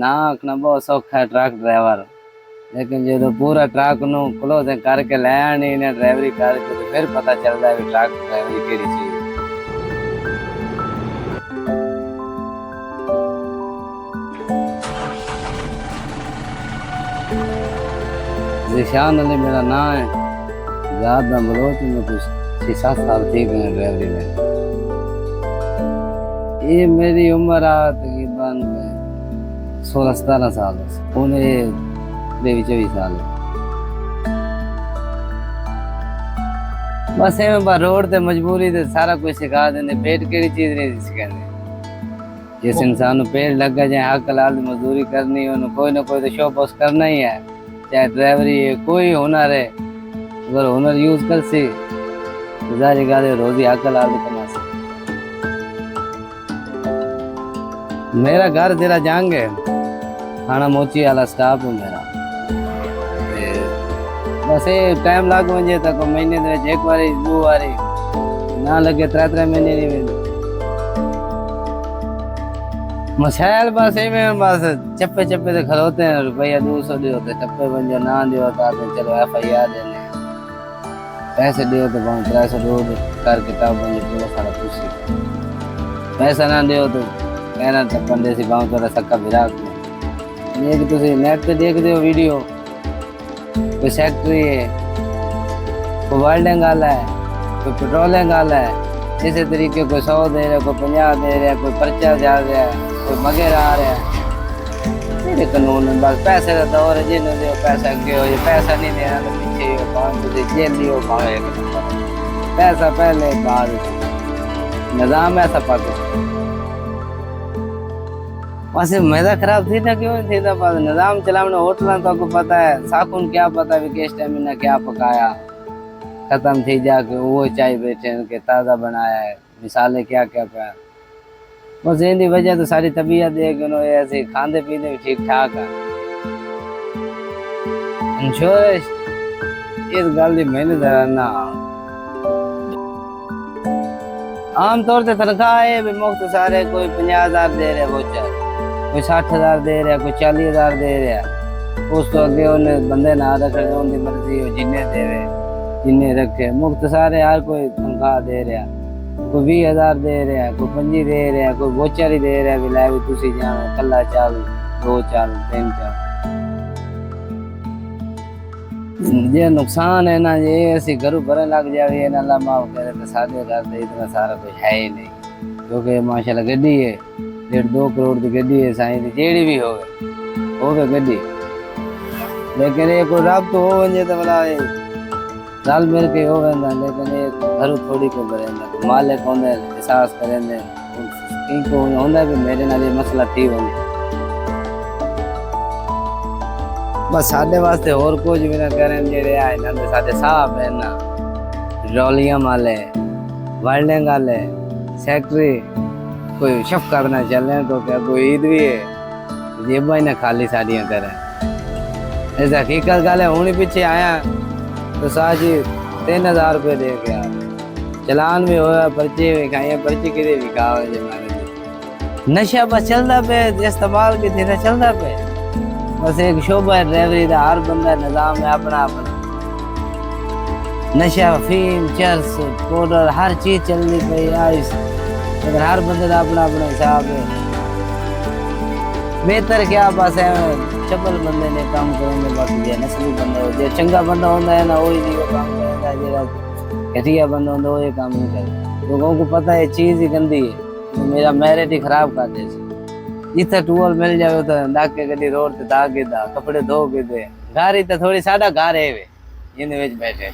ना आखना बहुत सौखा है ट्रक ड्राइवर, लेकिन जो पूरा ट्रक नू क्लोज करके ले आनी ने ड्राइवरी करके तो फिर पता चलता है ट्रक ड्राइवरी केड़ी चीज। जिशान अली मेरा नाम है, ज्यादा बलोच में कुछ 6-7 साल थी गए ड्राइवरी में। ये मेरी उम्र आ तकरीबन 16-17 साल, उन्हें 23-24 साल। बस एवं रोड ते मजबूरी ते सारा कुछ सिखा देंगे, पेट केड़ी चीज नहीं सिखाते। जिस इंसान को पेट लग जाए हक लाल मजदूरी करनी है, कोई ना कोई तो शो पोस्ट करना ही है, चाहे ड्राइवरी है कोई हुनर है, अगर हुनर यूज कर सी तो जारी गाले रोजी हक लाल कमा सी। मेरा घर तेरा जांग है, खाना मोची वाला स्टाफ है मेरा। बस ये टाइम लग वजे तक महीने एक बारी 2 बारी ना लगे 3-3 महीने नहीं मिलते। मसाइल बस में बस चप्पे चप्पे से खलोते हैं, रुपया 200 दियो तो चप्पे बन जाओ, ना दियो तो आते चलो FIR देने, पैसे दियो तो 300 रोड करके तब बन जाओ सारा कुछ। पैसा ना दियो तो कहना टप्पन देसी गाँव थोड़ा सक्का विराग में। ये कि तुम नेट पे देख दो वीडियो, कोई सेक्ट्री है, कोई वेल्डिंग वाला है, कोई पेट्रोलिंग वाला है, इसी तरीके कोई 100 दे रहा है, कोई 50 दे रहा है, कोई पर्चा जा रहा है, कोई मगेर आ रहा है। मेरे कानून में बस पैसे का दौर है, जिन्होंने दियो पैसा अगे हो, पैसा नहीं देना तो पीछे ही हो, पाँच तुझे जेल लियो पावे एक नंबर, पैसा पहले बाद निजाम ऐसा पाकिस्तान। वैसे मैदा खराब थी ना, क्यों थी था बस निजाम चलाना। होटल तो आपको पता है साकुन क्या पता भी किस टाइम में क्या पकाया, खत्म थी जाके वो चाय बैठे के ताज़ा बनाया है, मिसालें क्या क्या पाया। बस इनकी वजह तो सारी तबीयत देख ऐसे खाते पीते भी ठीक ठाक है। इंश्योरेंस इस गल की मेहनत करना, आम तौर से तनख्वाह है भी मुफ्त सारे, कोई 50,000 दे रहे वोचर, कोई 60,000 दे रहा, कोई 40,000 दे रहा। उस तो अगे उन्हें बंदे ना रखने, उनकी मर्जी हो जिन्हें देवे जिन्हें रखे। मुफ्त सारे हर कोई तनख्वाह दे रहा, कोई 20,000 दे रहा, कोई 25 दे रहा, कोई वोचर ही दे रहा भी लै भी तुसी जानो कला चल 2 चल 3 चल। ये नुकसान है ना, ये ऐसी घर भरने लग जाए ना ला माफ करे तो सादे घर तो इतना सारा कुछ है ही नहीं, क्योंकि माशाल्लाह गड्डी है 1.5-2 करोड़ की गड्डी है साईं, जेड़ी भी होवे गड्डी। लेकिन ये कोई रब तो हो वजे तो भला रल मिल के हो वेंदा, लेकिन ये घर थोड़ी को भरेंदा, मालिक होंदे एहसास करेंदे की को होंदा भी मेरे नाल ये मसला थी वजे। बस साडे वास्ते और कुछ भी ना करें, जेड़े आए ना साडे साहब है ना, पेट्रोलियम वाले, वेल्डिंग वाले, सेक्रेटरी, कोई शफकत ना चले तो क्या कोई ईद भी है जेबा ही ना खाली साड़ियाँ करें। ऐसा हकीकत गल है, हूँ पीछे आया तो साजी 3,000 रुपये दे के आ, चलान भी होया, पर्ची भी खाइए, पर्ची कितने भी खाओ मारे। नशा बस चलता पे, इस्तेमाल की थी ना चलता पे, बस एक शोभा है ड्राइवरी का, हर बंदा निजाम है अपना अपना। नशा फीम चरस पाउडर हर चीज चलती पई आइस, अगर हर बंदे का अपना अपना हिसाब है। बेहतर क्या बस है चपल बंदे ने काम करेंगे, बाकी जो नस्ली बंदा हो, जो चंगा बंदा होता है ना वही नहीं वो काम करेगा, जो घटिया बंदा होता है वो ये काम नहीं करेगा। लोगों को पता है चीज ही गंदी है, तो मेरा मैरिट ही खराब कर दे। जिथे टूअल मिल जाए तो डाके गड्डी रोड ते दागे दा, कपड़े धो के दे, घर ही तो थोड़ी साडा घर है वे इन विच बैठे।